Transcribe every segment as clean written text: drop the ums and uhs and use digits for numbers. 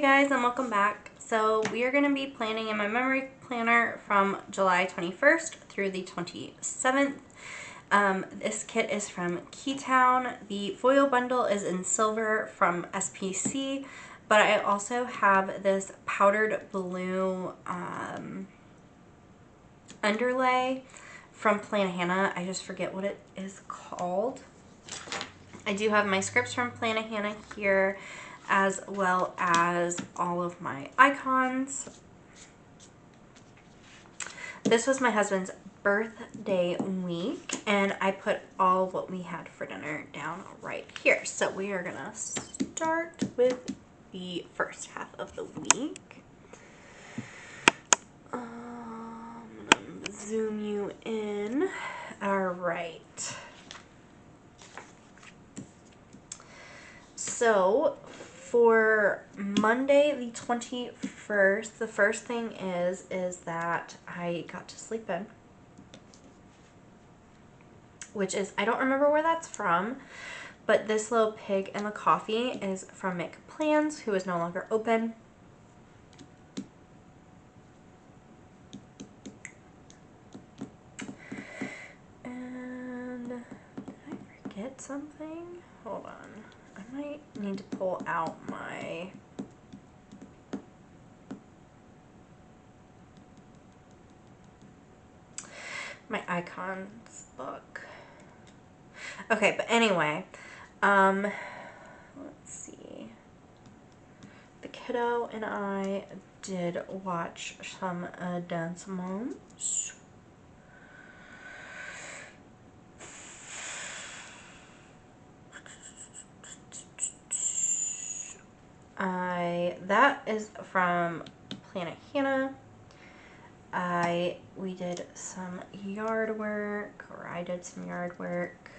guys, and welcome back. So we are going to be planning in my memory planner from July 21st through the 27th. This kit is from Keytown. The foil bundle is in silver from SPC, but I also have this powdered blue underlay from Plannahannah. I just forget what it is called. I do have my scripts from Plannahannah here, as well as all of my icons. This was my husband's birthday week, and I put all what we had for dinner down right here. So we are gonna start with the first half of the week. I'm gonna zoom you in. All right. So for Monday the 21st, the first thing is that I got to sleep in, which is, I don't remember where that's from, but this little pig and the coffee is from Carlea Plans, who is no longer open. And did I forget something? Hold on. I might need to pull out my icons book. Okay, but anyway, let's see. The kiddo and I did watch some Dance Moms. That is from Plannahannah. We did some yard work, or I did some yard work.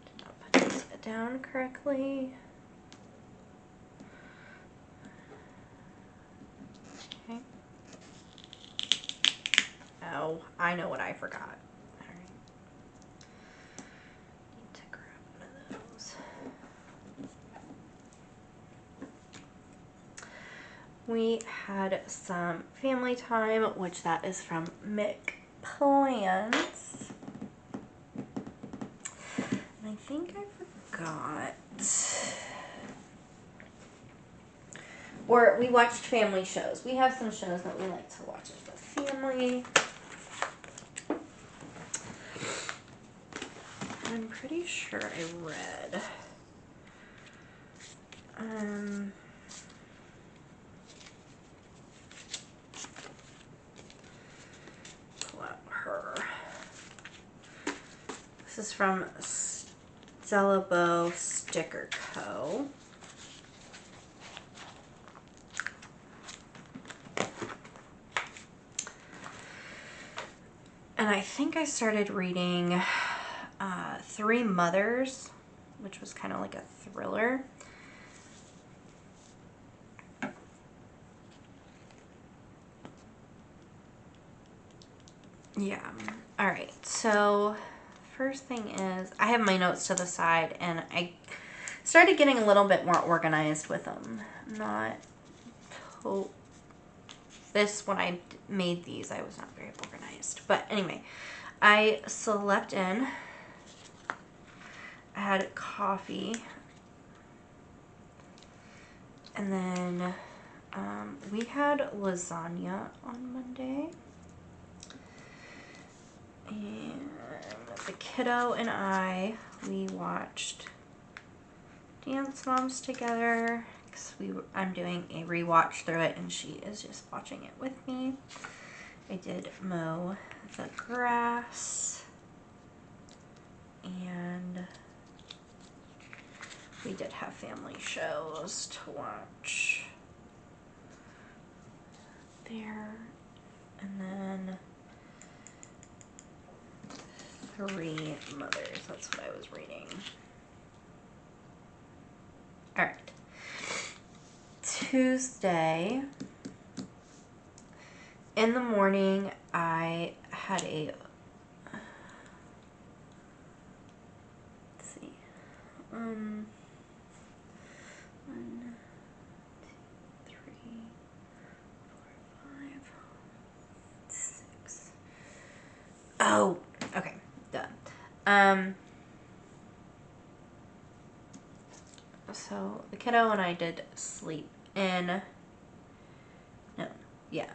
Did not put this down correctly. Okay. Oh, I know what I forgot. We had some family time, which that is from Plans. And I think I forgot. Or we watched family shows. We have some shows that we like to watch as a family. I'm pretty sure I read. This is from Scribble Sticker Co. And I think I started reading Three Mothers, which was kind of like a thriller. Yeah. All right. So first thing is, I have my notes to the side, and I started getting a little bit more organized with them. When I made these, I was not very organized. But anyway, I slept in. I had coffee. And then we had lasagna on Monday. And the kiddo and we watched Dance Moms together. I'm doing a rewatch through it, and she is just watching it with me. I did mow the grass, and we did have family shows to watch there. And then Three Mothers, that's what I was reading. All right. Tuesday, in the morning, I had a, let's see, So the kiddo and I did sleep in. No, yeah.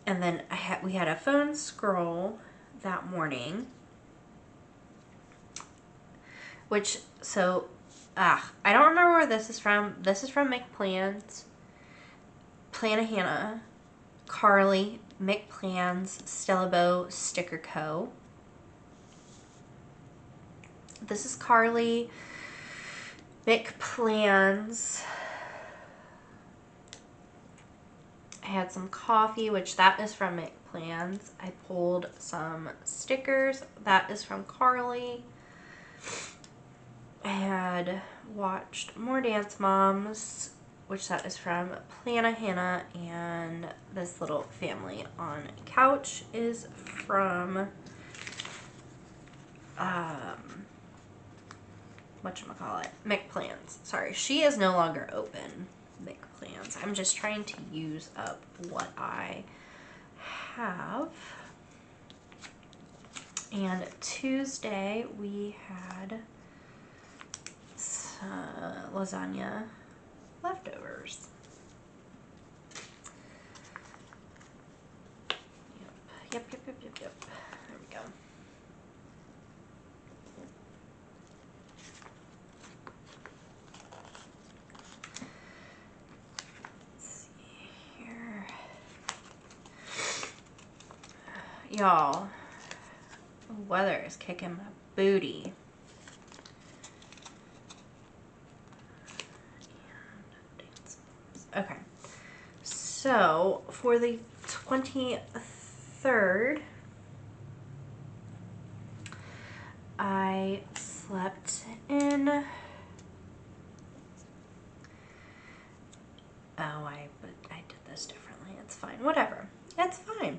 And then we had a phone scroll that morning, which, so, I don't remember where this is from. This is from Make Plans, Plannahannah, Carlea, Make Plans, Stella Bow, Sticker Co. This is Carlea, Make Plans. I had some coffee, which that is from Make Plans. I pulled some stickers. That is from Carlea. I had watched more Dance Moms, which that is from Plannahannah, and this little family on couch is from whatchamacallit, Make Plans. Sorry, she is no longer open. Make Plans. I'm just trying to use up what I have. And Tuesday we had lasagna leftovers. Yep. There we go. Let's see here. Y'all, the weather is kicking my booty. Okay, so for the 23rd, I slept in. I did this differently. It's fine. Whatever. It's fine.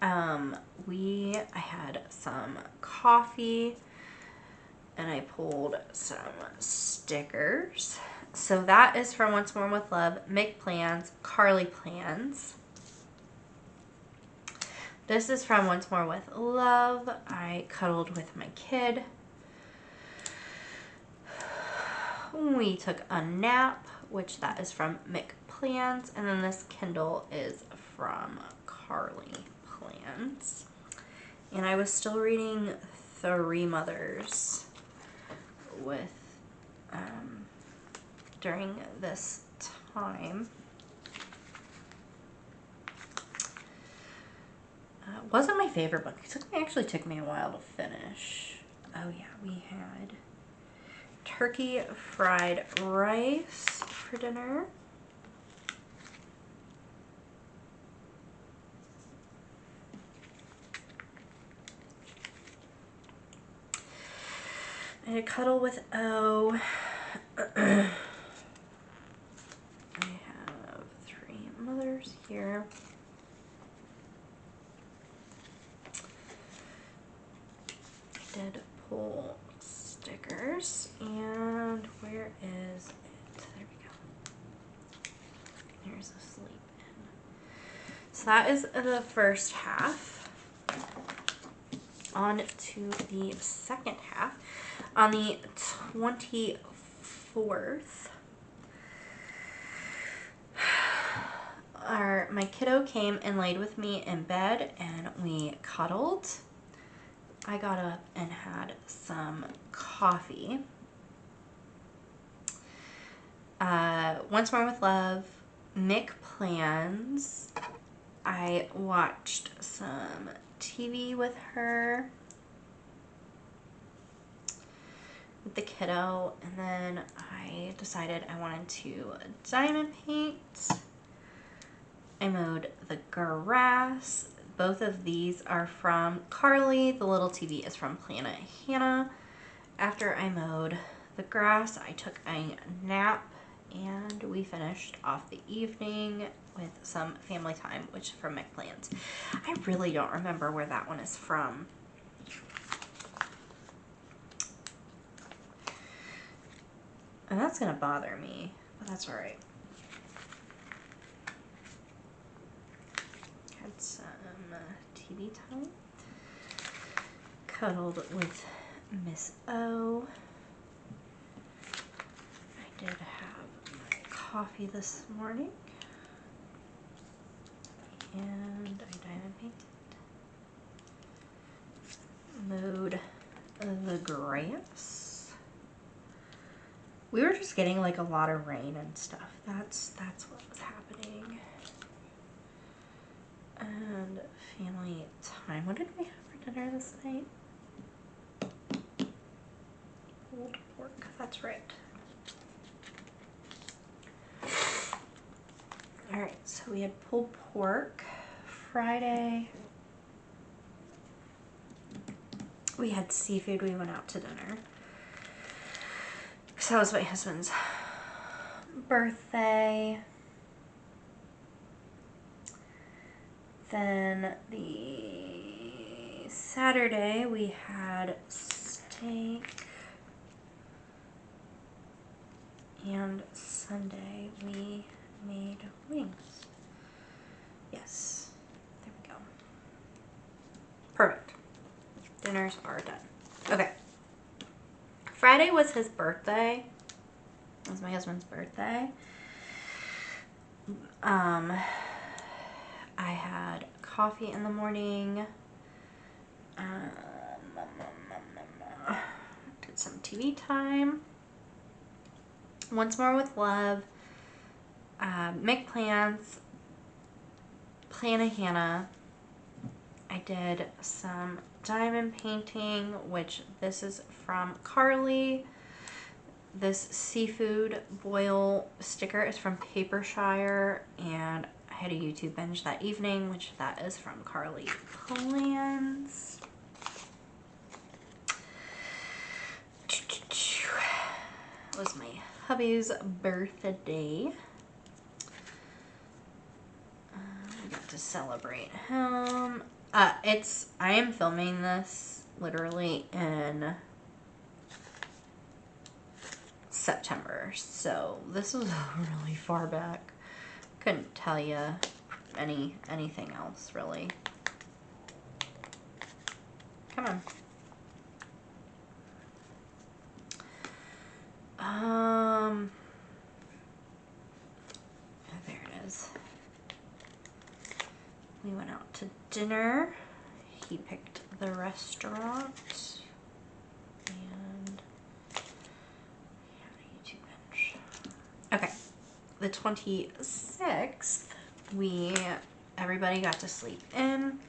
I had some coffee and I pulled some stickers. So that is from Once More with Love, Make Plans, Carlea Plans. This is from Once More with Love. I cuddled with my kid. We took a nap, which that is from Make Plans. And then this Kindle is from Carlea Plans. And I was still reading Three Mothers with during this time. Wasn't my favorite book. It actually took me a while to finish. Oh yeah, we had turkey fried rice for dinner. I had a cuddle with O. I have Three Mothers here. I did pull stickers, and where is it? There we go. Here's a sleep in. So that is the first half. On to the second half. On the 24th, my kiddo came and laid with me in bed and we cuddled. I got up and had some coffee. Once More with Love, Make Plans. I watched some TV with her, with the kiddo, and then I decided I wanted to diamond paint. I mowed the grass. Both of these are from Carlea. The little TV is from Plannahannah. After I mowed the grass, I took a nap and we finished off the evening with some family time, which is from Make Plans. I really don't remember where that one is from. And that's gonna bother me, but that's all right. Had some TV time. Cuddled with Miss O. I did have my coffee this morning. And I diamond painted. Mowed the grass. We were just getting like a lot of rain and stuff. That's what was happening. And family time. What did we have for dinner this night? Pulled pork. That's right. Alright, so we had pulled pork. Friday, we had seafood. We went out to dinner. So that was my husband's birthday. Then the Saturday we had steak. And Sunday we made wings. Yes. There we go. Perfect. Dinners are done. Okay. Friday was his birthday. It was my husband's birthday. I had coffee in the morning. Did some TV time. Once More with Love. Make Plans. Plannahannah. I did some diamond painting, which this is from Carlea. This seafood boil sticker is from Papershire, and I had a YouTube binge that evening, which that is from Carlea Plans. It was my hubby's birthday. We got to celebrate him. I am filming this literally in September, so this was really far back. Couldn't tell you anything else really. Come on. There it is. We went out to dinner. He picked the restaurant. And we had a YouTube binge. Okay. The 26th, everybody got to sleep in.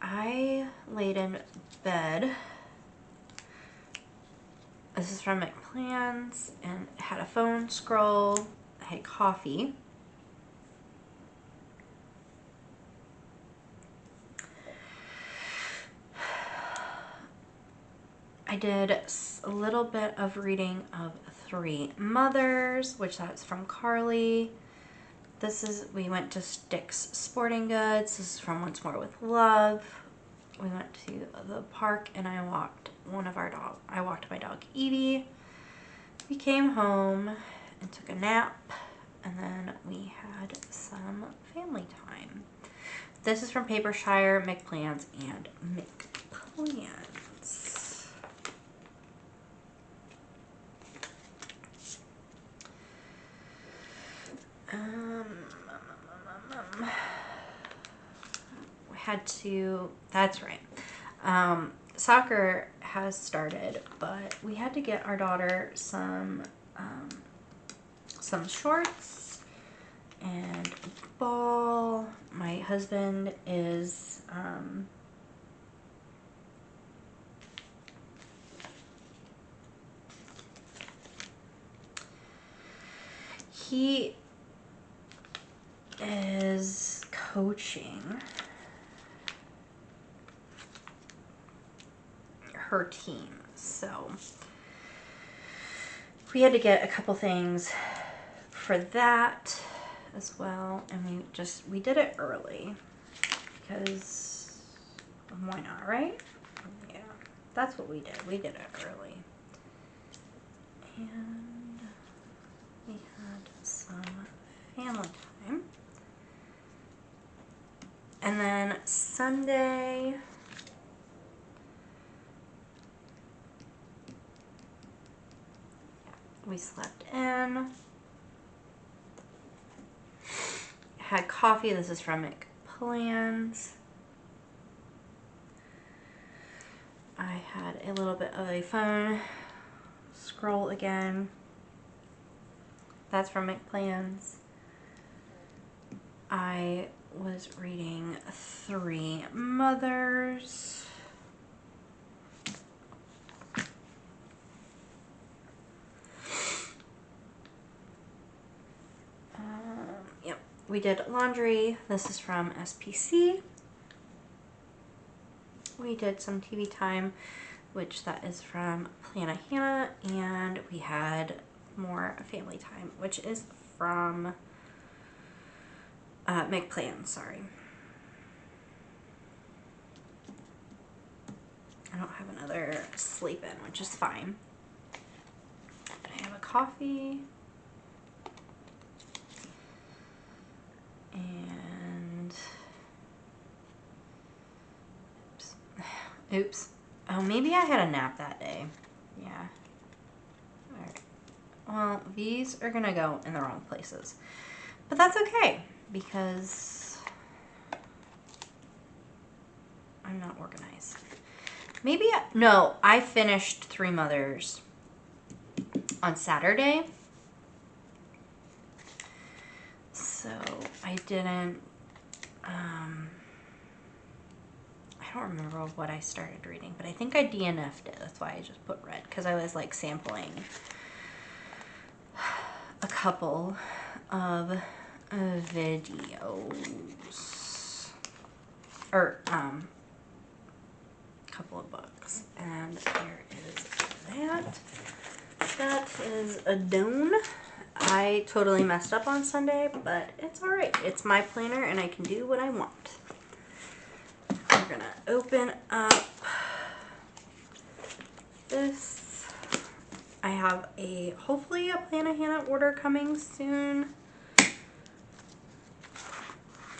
I laid in bed. This is from Make Plans, and it had a phone scroll. I had coffee. I did a little bit of reading of Three Mothers, which that's from Carlea. We went to Stick's Sporting Goods. This is from Once More with Love. We went to the park and I walked my dog Evie. We came home and took a nap, and then we had some family time. This is from Papershire, Make Plans, and Make Plans. That's right. Soccer has started, but we had to get our daughter some shorts and a ball. My husband is he is coaching her team, so we had to get a couple things for that as well, and we did it early because why not, right? Yeah, that's what we did. We did it early, and we had some And then Sunday, we slept in. Had coffee. This is from Plans. I had a little bit of a phone scroll again. That's from Plans. I was reading 3 Mothers. Yep, we did laundry. This is from SPC. We did some TV time, which that is from Plannahannah, and we had more family time, which is from Plans, sorry. I don't have another sleep in, which is fine. I have a coffee. And oops. Oh, maybe I had a nap that day. Yeah. Alright. Well, these are gonna go in the wrong places. But that's okay, because I'm not organized. Maybe, no, I finished 3 Mothers on Saturday. So I didn't, I don't remember what I started reading, but I think I DNF'd it. That's why I just put red, because I was like sampling a couple of videos, or couple of books, and there is that. That is a done. I totally messed up on Sunday, but it's alright. It's my planner and I can do what I want. We're gonna open up this. I have hopefully a Plannahannah order coming soon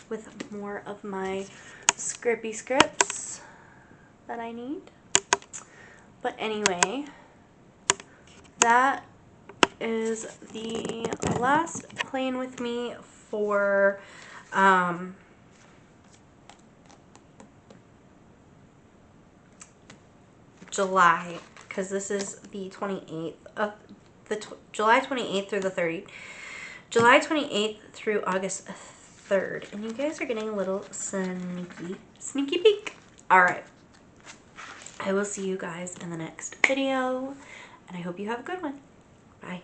with more of my scrippy scripts that I need. But anyway, that is the last plan with me for July, because this is the 28th of July 28th through the 30th. July 28th through August 3rd. And you guys are getting a little sneaky peek. Alright. I will see you guys in the next video, and I hope you have a good one. Bye.